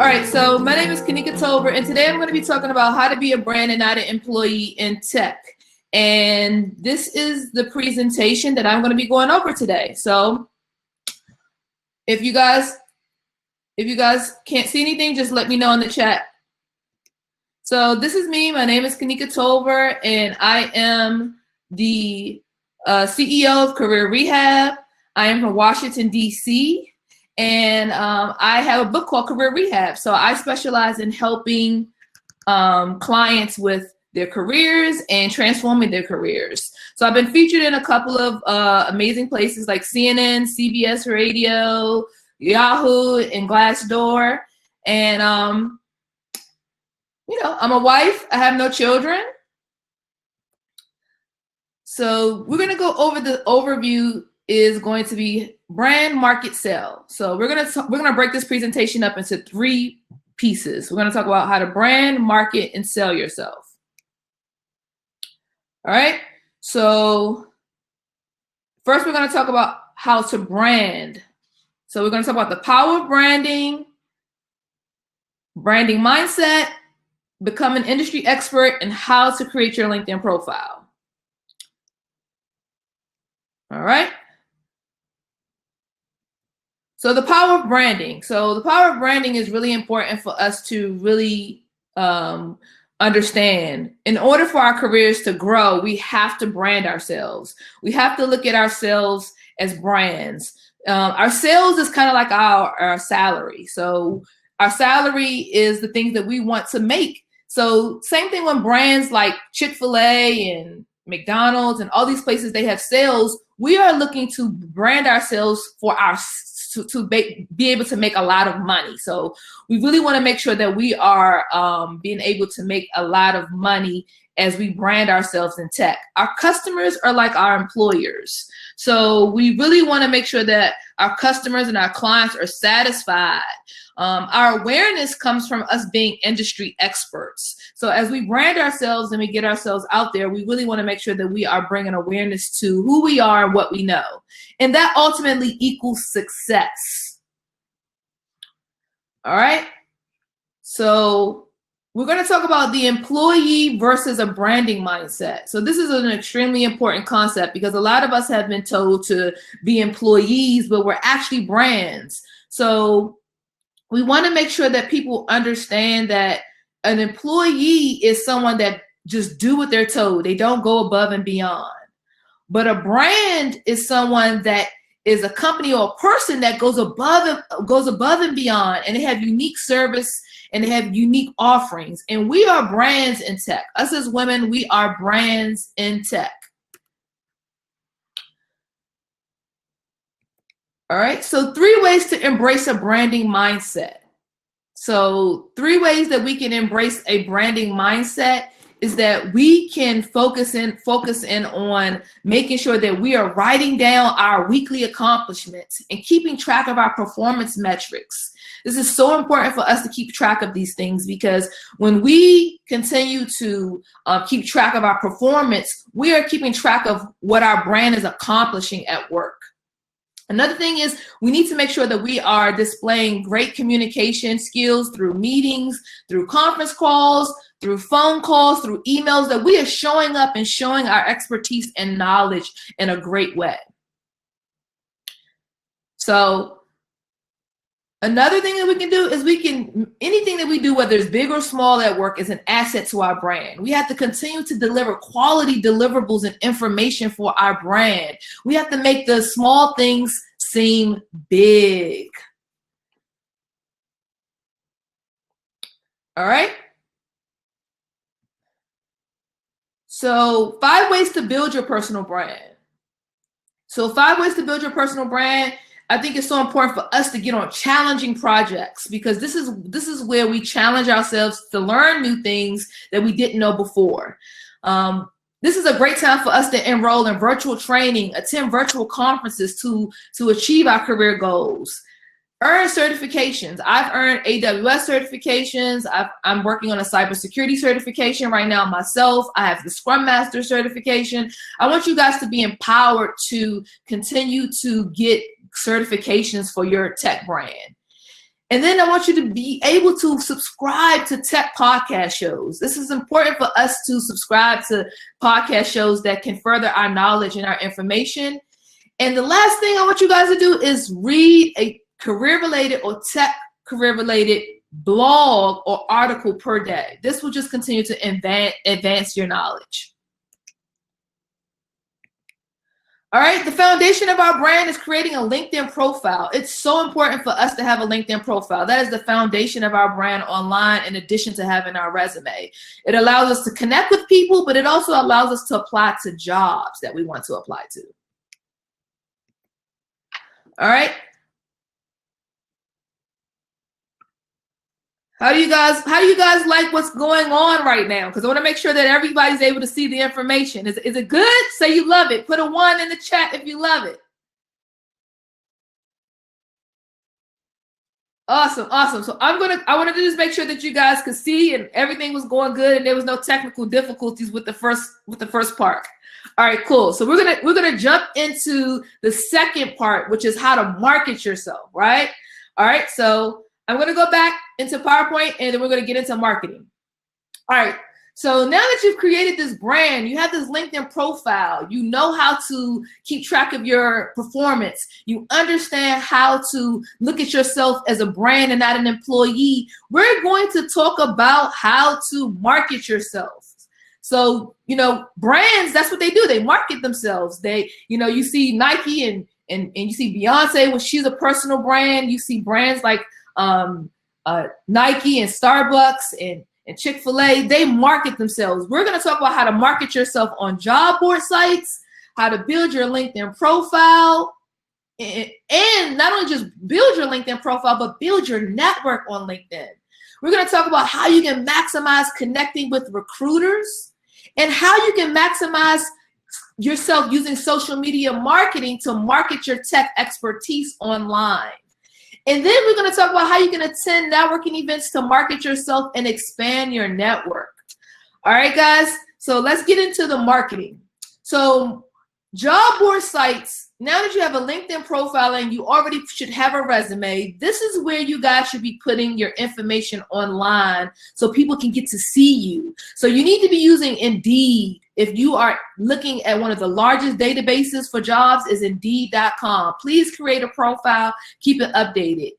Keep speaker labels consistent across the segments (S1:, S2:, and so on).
S1: All right, so my name is Kanika Tolver, and today I'm going to be talking about how to be a brand and not an employee in tech. And this is the presentation that I'm going to be going over today. So if you guys can't see anything, just let me know in the chat. So this is me. My name is Kanika Tolver, and I am the CEO of Career Rehab. I am from Washington, D.C., and I have a book called Career Rehab. So I specialize in helping clients with their careers and transforming their careers. So I've been featured in a couple of amazing places like CNN, CBS Radio, Yahoo, and Glassdoor. And, you know, I'm a wife. I have no children. So we're going to go over the overview is going to be brand, market, sell. So we're gonna break this presentation up into 3 pieces. We're gonna talk about how to brand, market, and sell yourself. All right. So first, we're gonna talk about how to brand. So we're gonna talk about the power of branding, branding mindset, become an industry expert, and how to create your LinkedIn profile. All right. So the power of branding. So the power of branding is really important for us to really understand. In order for our careers to grow, we have to brand ourselves. We have to look at ourselves as brands. Our sales is kind of like our salary. So our salary is the things that we want to make. So same thing when brands like Chick-fil-A and McDonald's and all these places, they have sales. We are looking to brand ourselves for our to be able to make a lot of money. So we really want to make sure that we are being able to make a lot of money as we brand ourselves in tech. Our customers are like our employers. So we really want to make sure that our customers and our clients are satisfied. Our awareness comes from us being industry experts. So as we brand ourselves and we get ourselves out there, we really want to make sure that we are bringing awareness to who we are and what we know. And that ultimately equals success. All right. So we're going to talk about the employee versus a branding mindset. So this is an extremely important concept because a lot of us have been told to be employees, but we're actually brands. So we want to make sure that people understand that an employee is someone that just do what they're told. They don't go above and beyond. But a brand is someone that is a company or a person that goes above and beyond, and they have unique service and they have unique offerings. And we are brands in tech. Us as women, we are brands in tech. All right, so 3 ways to embrace a branding mindset. So 3 ways that we can embrace a branding mindset is that we can focus in on making sure that we are writing down our weekly accomplishments and keeping track of our performance metrics. This is so important for us to keep track of these things because when we continue to keep track of our performance, we are keeping track of what our brand is accomplishing at work. Another thing is we need to make sure that we are displaying great communication skills through meetings, through conference calls, through phone calls, through emails, that we are showing up and showing our expertise and knowledge in a great way. So another thing that we can do is anything that we do, whether it's big or small at work, is an asset to our brand. We have to continue to deliver quality deliverables and information for our brand. We have to make the small things seem big. All right. So 5 ways to build your personal brand. So 5 ways to build your personal brand. I think it's so important for us to get on challenging projects because this is where we challenge ourselves to learn new things that we didn't know before. This is a great time for us to enroll in virtual training, attend virtual conferences to achieve our career goals. Earn certifications. I've earned AWS certifications. I'm working on a cybersecurity certification right now myself. I have the Scrum Master certification. I want you guys to be empowered to continue to get certifications for your tech brand. And then I want you to be able to subscribe to tech podcast shows. This is important for us to subscribe to podcast shows that can further our knowledge and our information. And the last thing I want you guys to do is read a career-related or tech career-related blog or article per day. This will just continue to advance your knowledge. All right, the foundation of our brand is creating a LinkedIn profile. It's so important for us to have a LinkedIn profile. That is the foundation of our brand online, in addition to having our resume. It allows us to connect with people, but it also allows us to apply to jobs that we want to apply to. All right. How do you guys like what's going on right now? Because I want to make sure that everybody's able to see the information. Is it good? Say you love it. Put a 1 in the chat if you love it. Awesome, awesome. So I wanted to just make sure that you guys could see and everything was going good and there was no technical difficulties with the first part. All right, cool. So we're gonna jump into the second part, which is how to market yourself, right? All right, so I'm going to go back into PowerPoint and then we're going to get into marketing. All right. So now that you've created this brand, you have this LinkedIn profile, you know how to keep track of your performance. You understand how to look at yourself as a brand and not an employee. We're going to talk about how to market yourself. So, you know, brands, that's what they do. They market themselves. They, you know, you see Nike and you see Beyonce, when she's a personal brand. You see brands like Nike and Starbucks and Chick-fil-A, they market themselves. We're going to talk about how to market yourself on job board sites, how to build your LinkedIn profile, and not only just build your LinkedIn profile, but build your network on LinkedIn. We're going to talk about how you can maximize connecting with recruiters and how you can maximize yourself using social media marketing to market your tech expertise online. And then we're going to talk about how you can attend networking events to market yourself and expand your network. All right, guys. So let's get into the marketing. So job board sites, now that you have a LinkedIn profile and you already should have a resume, this is where you guys should be putting your information online so people can get to see you. So you need to be using Indeed. If you are looking at one of the largest databases for jobs, is Indeed.com. Please create a profile, keep it updated.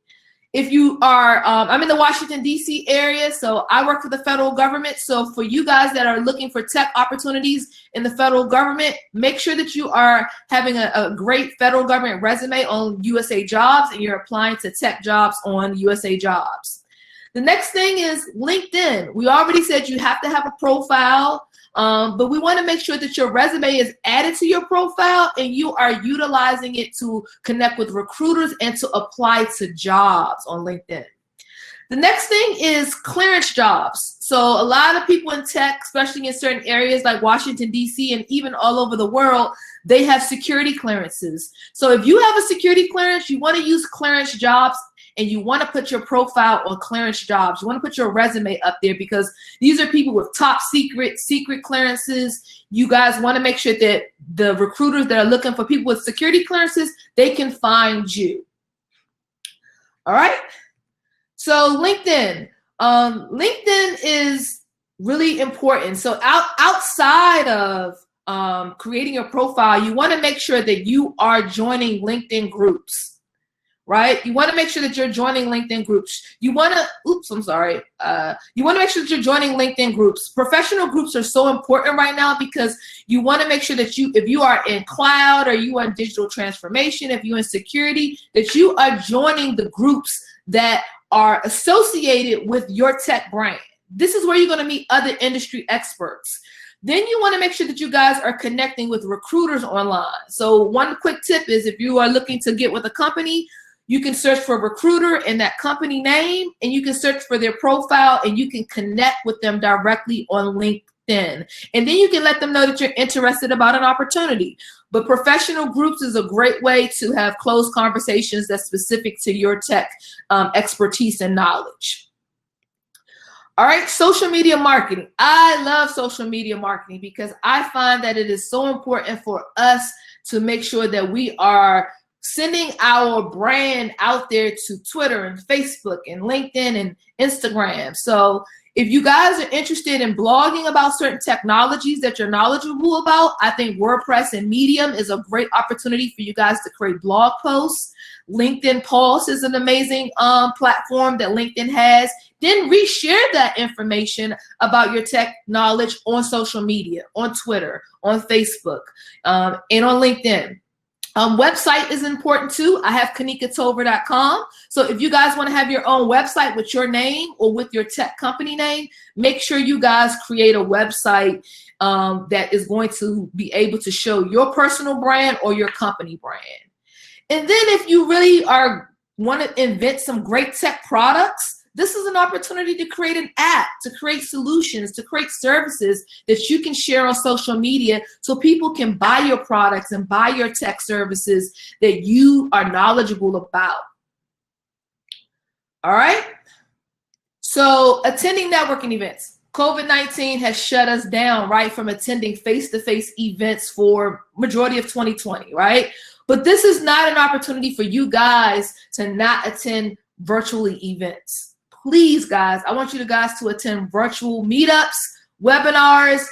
S1: If you are, I'm in the Washington, D.C. area, so I work for the federal government. So for you guys that are looking for tech opportunities in the federal government, make sure that you are having a great federal government resume on USA Jobs and you're applying to tech jobs on USA Jobs. The next thing is LinkedIn. We already said you have to have a profile. But we want to make sure that your resume is added to your profile and you are utilizing it to connect with recruiters and to apply to jobs on LinkedIn. The next thing is clearance jobs. So a lot of people in tech, especially in certain areas like Washington, D.C. and even all over the world, they have security clearances. So if you have a security clearance, you want to use clearance jobs and you want to put your profile on clearance jobs. You want to put your resume up there because these are people with top secret clearances. You guys want to make sure that the recruiters that are looking for people with security clearances, they can find you. All right. So LinkedIn. LinkedIn is really important. So outside of creating your profile, you want to make sure that you are joining LinkedIn groups. Right? You want to make sure that you're joining LinkedIn groups. You want to, you want to make sure that you're joining LinkedIn groups. Professional groups are so important right now because you want to make sure that if you are in cloud or you are in digital transformation, if you're in security, that you are joining the groups that are associated with your tech brand. This is where you're going to meet other industry experts. Then you want to make sure that you guys are connecting with recruiters online. So one quick tip is if you are looking to get with a company, you can search for a recruiter and that company name, and you can search for their profile and you can connect with them directly on LinkedIn. And then you can let them know that you're interested about an opportunity. But professional groups is a great way to have closed conversations that's specific to your tech expertise and knowledge. All right, social media marketing. I love social media marketing because I find that it is so important for us to make sure that we are sending our brand out there to Twitter and Facebook and LinkedIn and Instagram. So if you guys are interested in blogging about certain technologies that you're knowledgeable about, I think WordPress and Medium is a great opportunity for you guys to create blog posts. LinkedIn Pulse is an amazing platform that LinkedIn has. Then reshare that information about your tech knowledge on social media, on Twitter, on Facebook, and on LinkedIn. Website is important too. I have kanikatolver.com. So if you guys want to have your own website with your name or with your tech company name, make sure you guys create a website that is going to be able to show your personal brand or your company brand. And then if you really want to invent some great tech products, this is an opportunity to create an app, to create solutions, to create services that you can share on social media so people can buy your products and buy your tech services that you are knowledgeable about. All right? So attending networking events. COVID-19 has shut us down, right, from attending face-to-face events for majority of 2020, right? But this is not an opportunity for you guys to not attend virtually events. Please, guys, I want you guys to attend virtual meetups, webinars.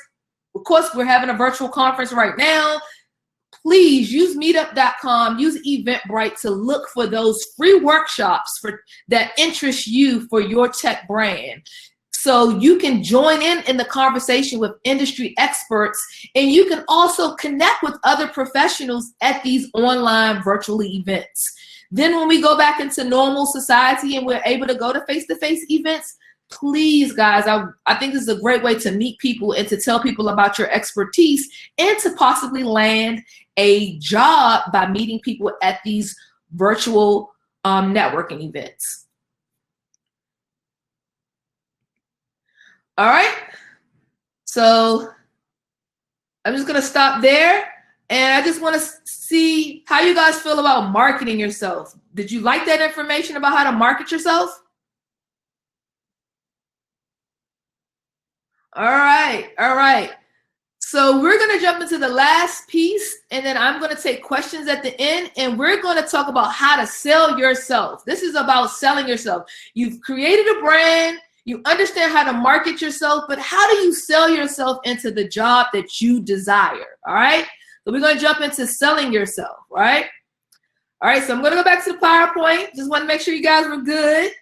S1: Of course, we're having a virtual conference right now. Please use meetup.com, use Eventbrite to look for those free workshops that interest you for your tech brand. So you can join in the conversation with industry experts, and you can also connect with other professionals at these online virtual events. Then when we go back into normal society and we're able to go to face-to-face events, please, guys, I think this is a great way to meet people and to tell people about your expertise and to possibly land a job by meeting people at these virtual networking events. All right, so I'm just gonna stop there. And I just want to see how you guys feel about marketing yourself. Did you like that information about how to market yourself? All right, all right. So we're going to jump into the last piece, and then I'm going to take questions at the end, and we're going to talk about how to sell yourself. This is about selling yourself. You've created a brand. You understand how to market yourself, but how do you sell yourself into the job that you desire? All right. So we're going to jump into selling yourself, right? All right, so I'm going to go back to the PowerPoint. Just want to make sure you guys were good.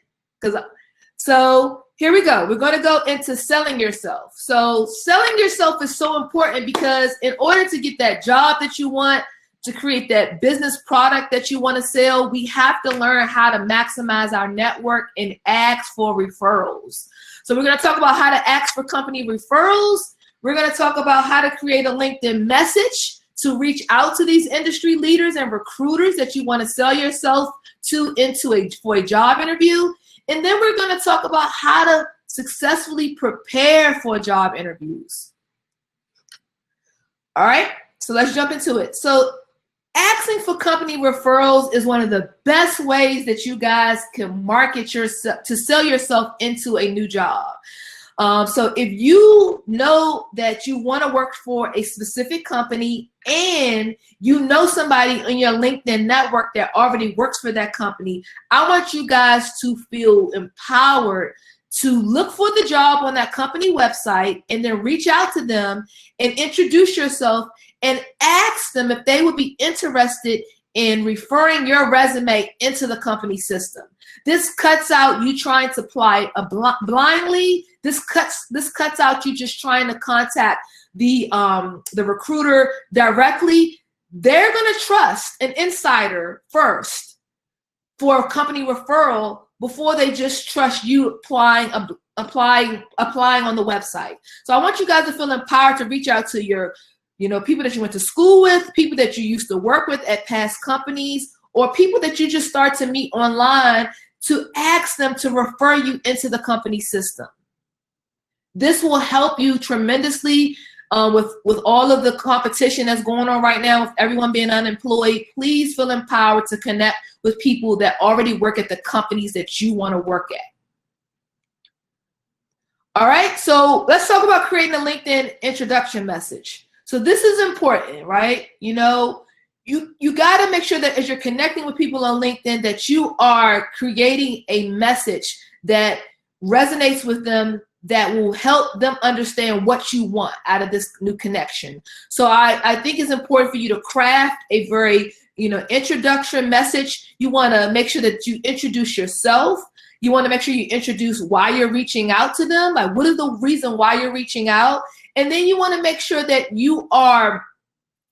S1: So here we go. We're going to go into selling yourself. So selling yourself is so important because in order to get that job that you want, to create that business product that you want to sell, we have to learn how to maximize our network and ask for referrals. So we're going to talk about how to ask for company referrals. We're going to talk about how to create a LinkedIn message to reach out to these industry leaders and recruiters that you want to sell yourself to for a job interview. And then we're going to talk about how to successfully prepare for job interviews. All right, so let's jump into it. So asking for company referrals is one of the best ways that you guys can market yourself, to sell yourself into a new job. So if you know that you want to work for a specific company and you know somebody in your LinkedIn network that already works for that company, I want you guys to feel empowered to look for the job on that company website and then reach out to them and introduce yourself and ask them if they would be interested in referring your resume into the company system. This cuts out you trying to apply blindly. This cuts out you just trying to contact the recruiter directly. They're going to trust an insider first for a company referral before they just trust you applying on the website. So I want you guys to feel empowered to reach out to your people that you went to school with, people that you used to work with at past companies, or people that you just start to meet online to ask them to refer you into the company system. This will help you tremendously with all of the competition that's going on right now, with everyone being unemployed. Please feel empowered to connect with people that already work at the companies that you want to work at. All right, so let's talk about creating a LinkedIn introduction message. So this is important, right? You you got to make sure that as you're connecting with people on LinkedIn, that you are creating a message that resonates with them, that will help them understand what you want out of this new connection. So I think it's important for you to craft a very, introduction message. You want to make sure that you introduce yourself. You want to make sure you introduce why you're reaching out to them. Like, what is the reason why you're reaching out? And then you want to make sure that you are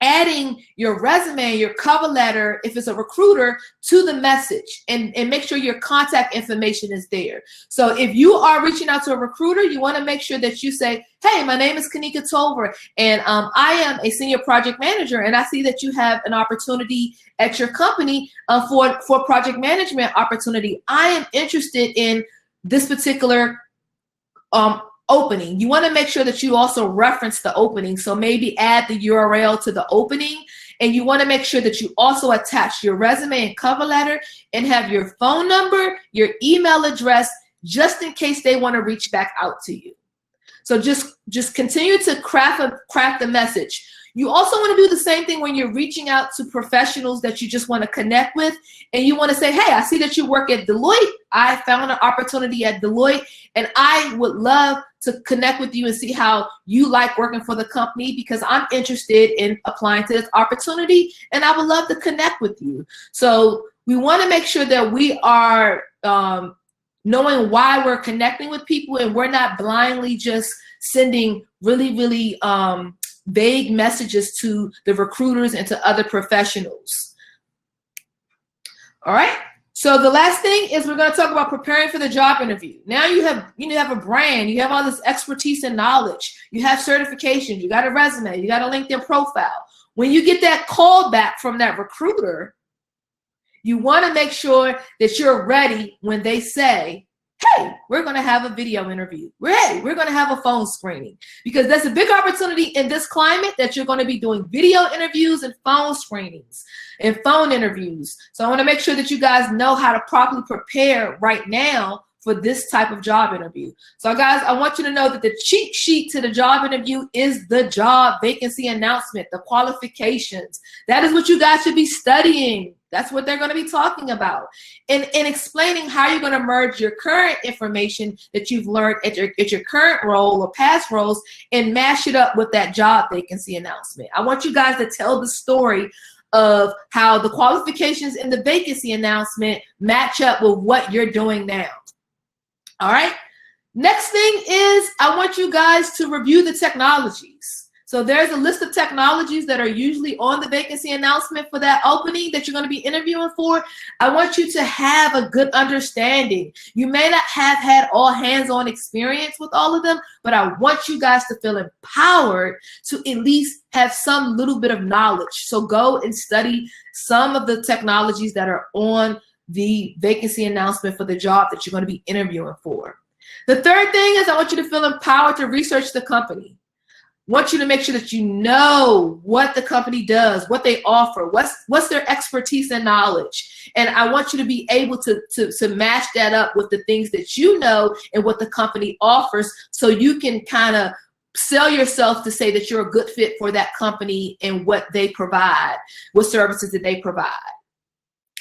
S1: adding your resume, your cover letter, if it's a recruiter, to the message, and make sure your contact information is there. So if you are reaching out to a recruiter, you want to make sure that you say, hey, my name is Kanika Tolver, and I am a senior project manager, and I see that you have an opportunity at your company for project management opportunity. I am interested in this particular opening. You want to make sure that you also reference the opening. So maybe add the URL to the opening, and you want to make sure that you also attach your resume and cover letter and have your phone number, your email address, just in case they want to reach back out to you. So just continue to craft the message. You also want to do the same thing when you're reaching out to professionals that you just want to connect with, and you want to say, hey, I see that you work at Deloitte. I found an opportunity at Deloitte, and I would love to connect with you and see how you like working for the company, because I'm interested in applying to this opportunity, and I would love to connect with you. So we want to make sure that we are knowing why we're connecting with people, and we're not blindly just sending really vague messages to the recruiters and to other professionals. All right. So the last thing is we're going to talk about preparing for the job interview. Now you have a brand, you have all this expertise and knowledge, you have certifications, you got a resume, you got a LinkedIn profile. When you get that call back from that recruiter, you want to make sure that you're ready when they say, hey, we're going to have a video interview. We're going to have a phone screening, because that's a big opportunity in this climate that you're going to be doing video interviews and phone screenings and phone interviews. So I want to make sure that you guys know how to properly prepare right now for this type of job interview. So guys, I want you to know that the cheat sheet to the job interview is the job vacancy announcement, the qualifications. That is what you guys should be studying. That's what they're going to be talking about, and explaining how you're going to merge your current information that you've learned at your current role or past roles and mash it up with that job vacancy announcement. I want you guys to tell the story of how the qualifications in the vacancy announcement match up with what you're doing now. All right. Next thing is I want you guys to review the technologies. So there's a list of technologies that are usually on the vacancy announcement for that opening that you're going to be interviewing for. I want you to have a good understanding. You may not have had all hands-on experience with all of them, but I want you guys to feel empowered to at least have some little bit of knowledge. So go and study some of the technologies that are on the vacancy announcement for the job that you're going to be interviewing for. The third thing is I want you to feel empowered to research the company. Want you to make sure that you know what the company does, what they offer, what's their expertise and knowledge. And I want you to be able to match that up with the things that you know and what the company offers, so you can kind of sell yourself to say that you're a good fit for that company and what they provide, what services that they provide.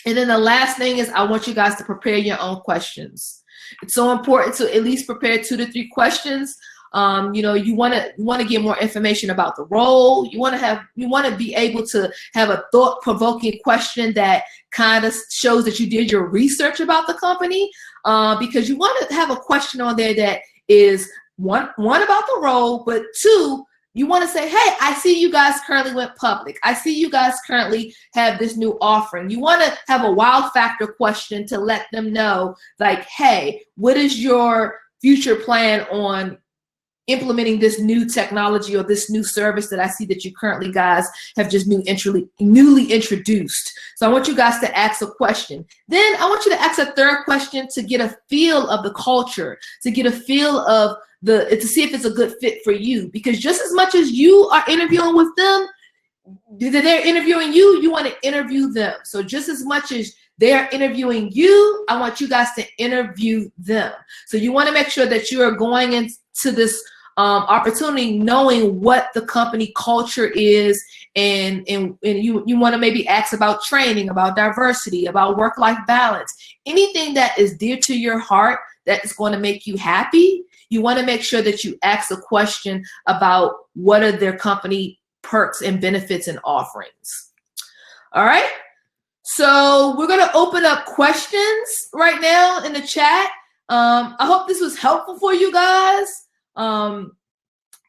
S1: And then the last thing is I want you guys to prepare your own questions. It's so important to at least prepare 2 to 3 questions. You want to get more information about the role. You want to be able to have a thought-provoking question that kind of shows that you did your research about the company, because you want to have a question on there that is one about the role, but 2, you want to say, hey, I see you guys currently went public. I see you guys currently have this new offering. You want to have a wow factor question to let them know, like, hey, what is your future plan on implementing this new technology or this new service that I see that you currently guys have just newly introduced. So I want you guys to ask a question. Then I want you to ask a third question to get a feel of the culture, to get a feel of to see if it's a good fit for you. Because just as much as you are interviewing with them, they're interviewing you, you want to interview them. So just as much as they're interviewing you, I want you guys to interview them. So you want to make sure that you are going into this opportunity, knowing what the company culture is, and you want to maybe ask about training, about diversity, about work-life balance, anything that is dear to your heart that is going to make you happy. You want to make sure that you ask a question about what are their company perks and benefits and offerings. All right. So we're going to open up questions right now in the chat. I hope this was helpful for you guys.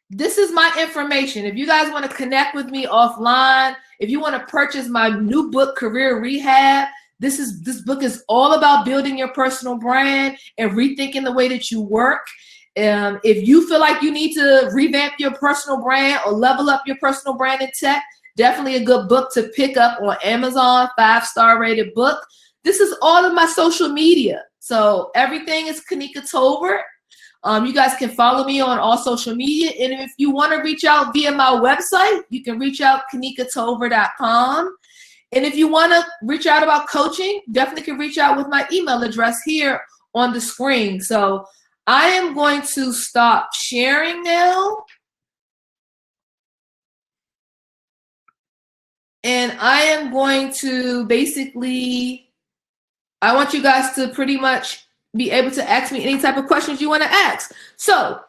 S1: This is my information. If you guys want to connect with me offline, if you want to purchase my new book, Career Rehab, this book is all about building your personal brand and rethinking the way that you work. If you feel like you need to revamp your personal brand or level up your personal brand in tech, definitely a good book to pick up on Amazon, 5-star rated book. This is all of my social media. So everything is Kanika Tolver. You guys can follow me on all social media. And if you want to reach out via my website, you can reach out kanikatolver.com. And if you want to reach out about coaching, definitely can reach out with my email address here on the screen. So I am going to stop sharing now. And I am going to basically, I want you guys to pretty much be able to ask me any type of questions you want to ask. So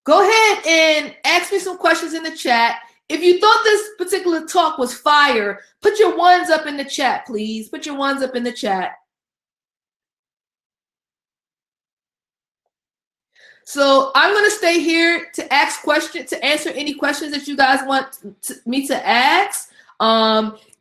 S1: go ahead and ask me some questions in the chat. If you thought this particular talk was fire, put your ones up in the chat, please. Put your ones up in the chat. So I'm going to stay here to ask questions, to answer any questions that you guys want me to ask.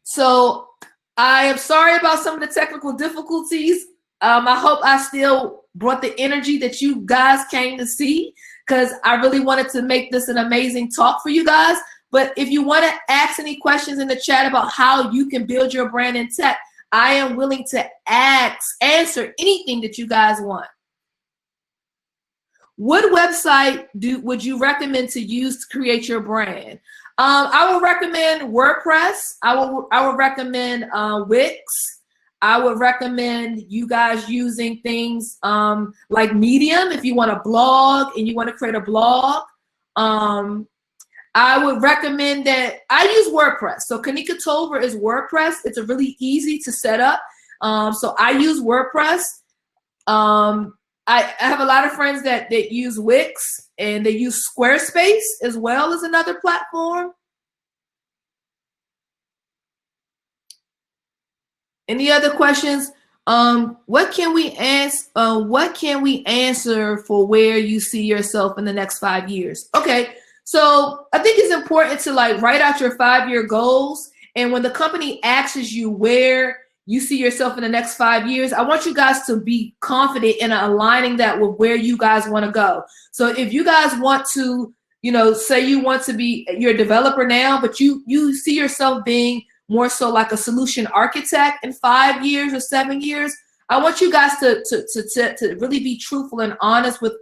S1: So I am sorry about some of the technical difficulties. I hope I still brought the energy that you guys came to see, because I really wanted to make this an amazing talk for you guys. But if you want to ask any questions in the chat about how you can build your brand in tech, I am willing to answer anything that you guys want. What website would you recommend to use to create your brand? I would recommend WordPress. I would recommend Wix. I would recommend you guys using things like Medium if you want to blog and you want to create a blog. I would recommend that I use WordPress. So Kanika Tolver is WordPress. It's a really easy to set up. So I use WordPress. I have a lot of friends that use Wix, and they use Squarespace as well as another platform. Any other questions? What can we answer for where you see yourself in the next 5 years? Okay, so I think it's important to write out your 5-year goals. And when the company asks you where you see yourself in the next 5 years, I want you guys to be confident in aligning that with where you guys want to go. So if you guys want to, say you want to be, you're a developer now, but you see yourself being more so like a solution architect in 5 years or 7 years, I want you guys to really be truthful and honest with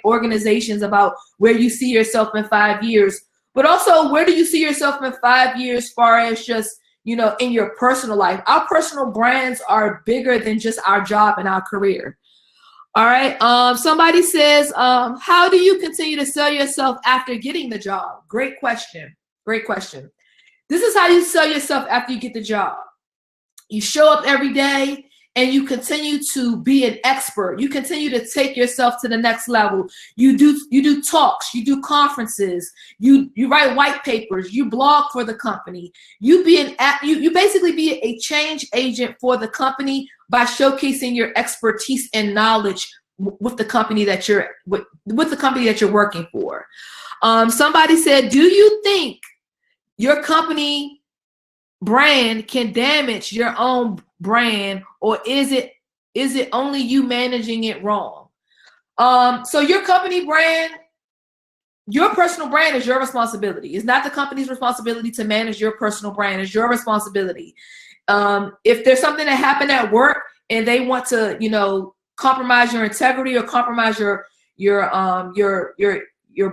S1: organizations about where you see yourself in 5 years, but also where do you see yourself in 5 years as far as just, in your personal life. Our personal brands are bigger than just our job and our career. All right. Somebody says, how do you continue to sell yourself after getting the job? Great question. Great question. This is how you sell yourself after you get the job. You show up every day and you continue to be an expert. You continue to take yourself to the next level. You do talks, you do conferences, you write white papers, you blog for the company. You basically be a change agent for the company by showcasing your expertise and knowledge with the company that you're working for. Somebody said, do you think your company brand can damage your own brand, or is it only you managing it wrong? So your company brand, your personal brand is your responsibility. It's not the company's responsibility to manage your personal brand. It's your responsibility. If there's something that happened at work and they want to, compromise your integrity or compromise your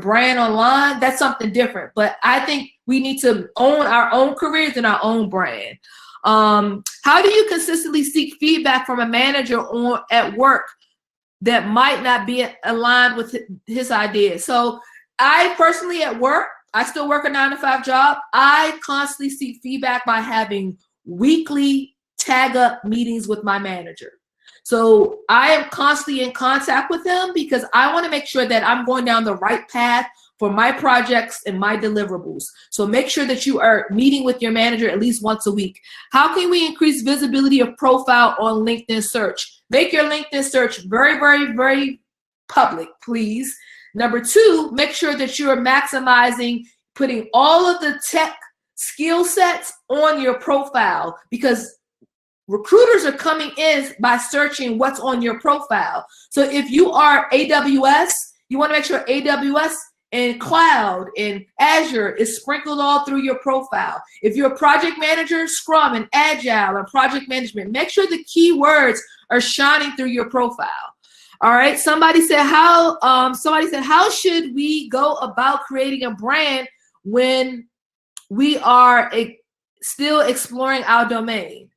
S1: brand online, that's something different. But I think we need to own our own careers and our own brand. How do you consistently seek feedback from a manager at work that might not be aligned with his ideas? So I personally at work, I still work a 9-to-5 job. I constantly seek feedback by having weekly tag up meetings with my manager. So I am constantly in contact with them because I want to make sure that I'm going down the right path for my projects and my deliverables. So make sure that you are meeting with your manager at least once a week. How can we increase visibility of profile on LinkedIn search? Make your LinkedIn search very, very, very public, please. Number two, make sure that you're maximizing putting all of the tech skill sets on your profile, because recruiters are coming in by searching what's on your profile. So if you are AWS, you want to make sure AWS and cloud and Azure is sprinkled all through your profile. If you're a project manager, Scrum and Agile and project management, make sure the keywords are shining through your profile. All right. Somebody said, how should we go about creating a brand when we are still exploring our domain?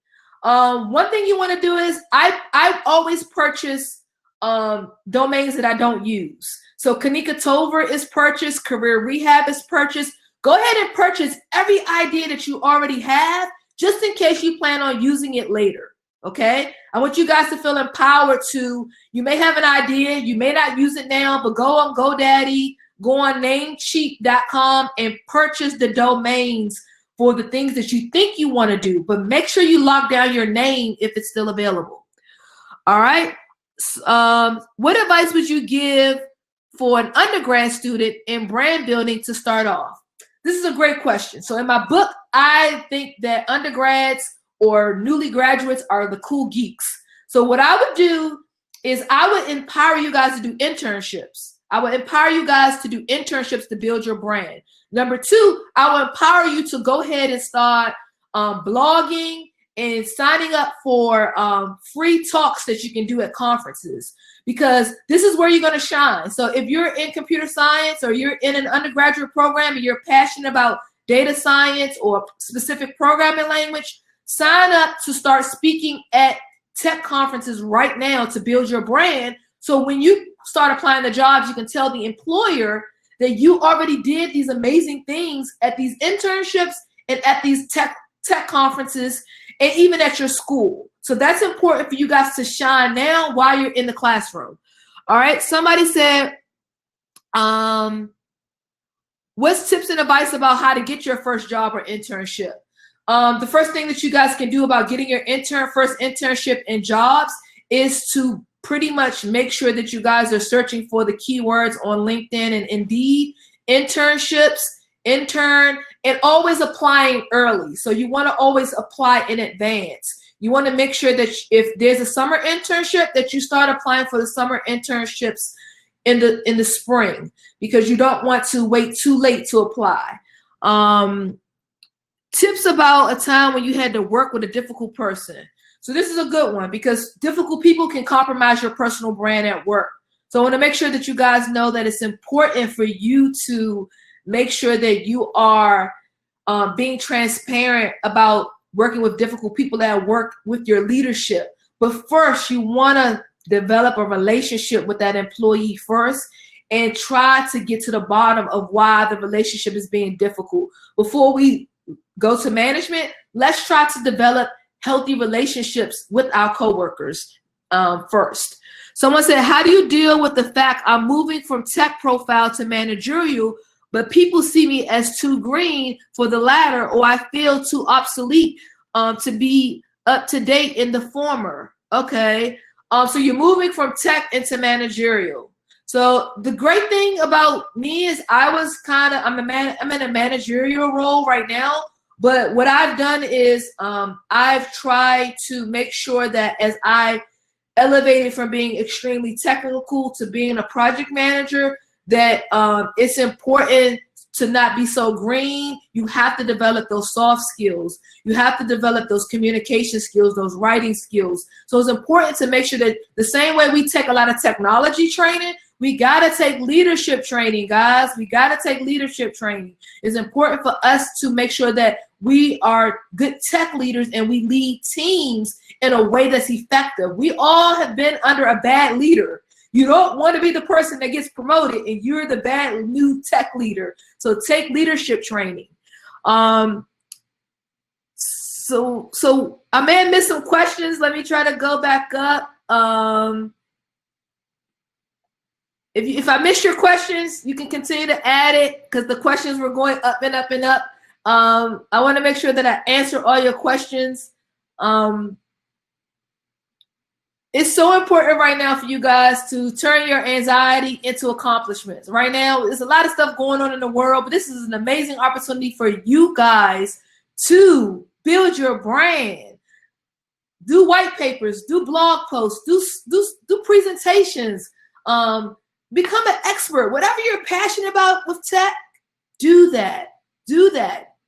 S1: One thing you want to do is I always purchase domains that I don't use. So Kanika Tolver is purchased, Career Rehab is purchased. Go ahead and purchase every idea that you already have, just in case you plan on using it later. Okay, I want you guys to feel empowered to, you may have an idea, you may not use it now, but go on GoDaddy, go on namecheap.com and purchase the domains for the things that you think you want to do, but make sure you lock down your name if it's still available. All right. What advice would you give for an undergrad student in brand building to start off? This is a great question. So in my book, I think that undergrads or newly graduates are the cool geeks. So what I would do is I would empower you guys to do internships. I would empower you guys to do internships to build your brand. Number two, I will empower you to go ahead and start blogging and signing up for free talks that you can do at conferences, because this is where you're going to shine. So if you're in computer science or you're in an undergraduate program and you're passionate about data science or specific programming language, sign up to start speaking at tech conferences right now to build your brand. So when you start applying the jobs, you can tell the employer that you already did these amazing things at these internships and at these tech conferences and even at your school. So that's important for you guys to shine now while you're in the classroom. All right. Somebody said, what's tips and advice about how to get your first job or internship? The first thing that you guys can do about getting your first internship and jobs is to pretty much make sure that you guys are searching for the keywords on LinkedIn and Indeed, internships, intern, and always applying early. So you want to always apply in advance. You want to make sure that if there's a summer internship, that you start applying for the summer internships in the spring, because you don't want to wait too late to apply. Tips about a time when you had to work with a difficult person. So this is a good one, because difficult people can compromise your personal brand at work. So I want to make sure that you guys know that it's important for you to make sure that you are being transparent about working with difficult people that work with your leadership. But first, you want to develop a relationship with that employee first and try to get to the bottom of why the relationship is being difficult. Before we go to management, let's try to develop healthy relationships with our coworkers first. Someone said, how do you deal with the fact I'm moving from tech profile to managerial, but people see me as too green for the latter, or I feel too obsolete to be up to date in the former? Okay, so you're moving from tech into managerial. So the great thing about me is I'm in a managerial role right now. But what I've done is I've tried to make sure that as I elevated from being extremely technical to being a project manager, that it's important to not be so green. You have to develop those soft skills. You have to develop those communication skills, those writing skills. So it's important to make sure that the same way we take a lot of technology training, we got to take leadership training, guys. We got to take leadership training. It's important for us to make sure that we are good tech leaders and we lead teams in a way that's effective. We all have been under a bad leader. You don't want to be the person that gets promoted and you're the bad new tech leader. So take leadership training. So I may have missed some questions. Let me try to go back up. If I missed your questions, you can continue to add it because the questions were going up and up and up. I want to make sure that I answer all your questions. It's so important right now for you guys to turn your anxiety into accomplishments. Right now, there's a lot of stuff going on in the world, but this is an amazing opportunity for you guys to build your brand, do white papers, do blog posts, do presentations, become an expert. Whatever you're passionate about with tech, do that.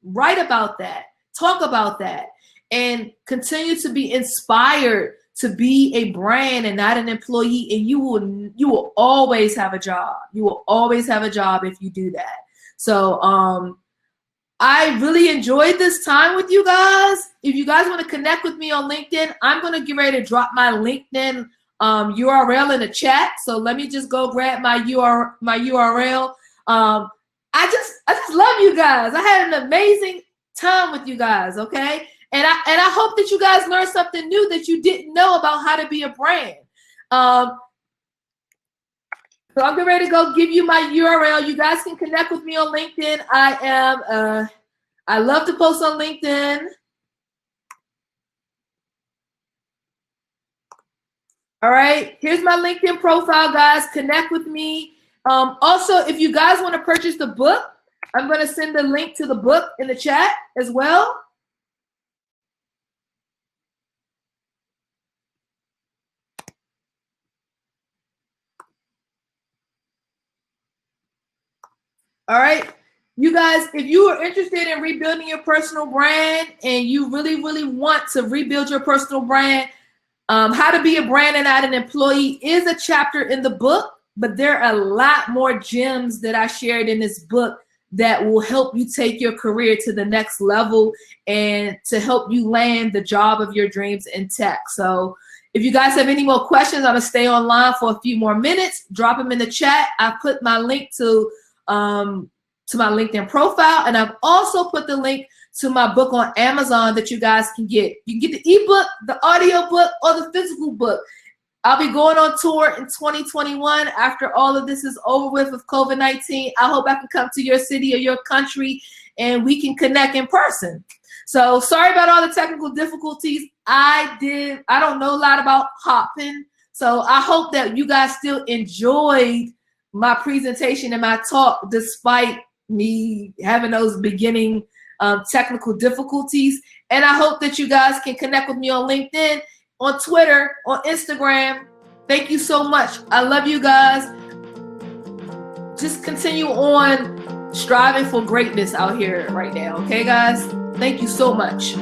S1: Write about that. Talk about that. And continue to be inspired to be a brand and not an employee, and you will always have a job. You will always have a job if you do that. So I really enjoyed this time with you guys. If you guys want to connect with me on LinkedIn, I'm going to get ready to drop my LinkedIn URL in the chat. So let me just go grab my URL. I just love you guys. I had an amazing time with you guys, okay? And I hope that you guys learned something new that you didn't know about how to be a brand. So I'm getting ready to go give you my URL. You guys can connect with me on LinkedIn. I love to post on LinkedIn. All right, here's my LinkedIn profile, guys. Connect with me. Also, if you guys want to purchase the book, I'm going to send the link to the book in the chat as well. All right, you guys, if you are interested in rebuilding your personal brand and you really, really want to rebuild your personal brand, How to Be a Brand and Not an Employee is a chapter in the book, but there are a lot more gems that I shared in this book that will help you take your career to the next level and to help you land the job of your dreams in tech. So if you guys have any more questions, I'm gonna stay online for a few more minutes. Drop them in the chat. I put my link to my LinkedIn profile, and I've also put the link to my book on Amazon that you guys can get. You can get the ebook, the audio book, or the physical book. I'll be going on tour in 2021 after all of this is over with COVID-19. I hope I can come to your city or your country and we can connect in person. So sorry about all the technical difficulties. I don't know a lot about Hopin. So I hope that you guys still enjoyed my presentation and my talk despite me having those beginning technical difficulties. And I hope that you guys can connect with me on LinkedIn, on Twitter, on Instagram. Thank you so much. I love you guys. Just continue on striving for greatness out here right now. Okay, guys? Thank you so much.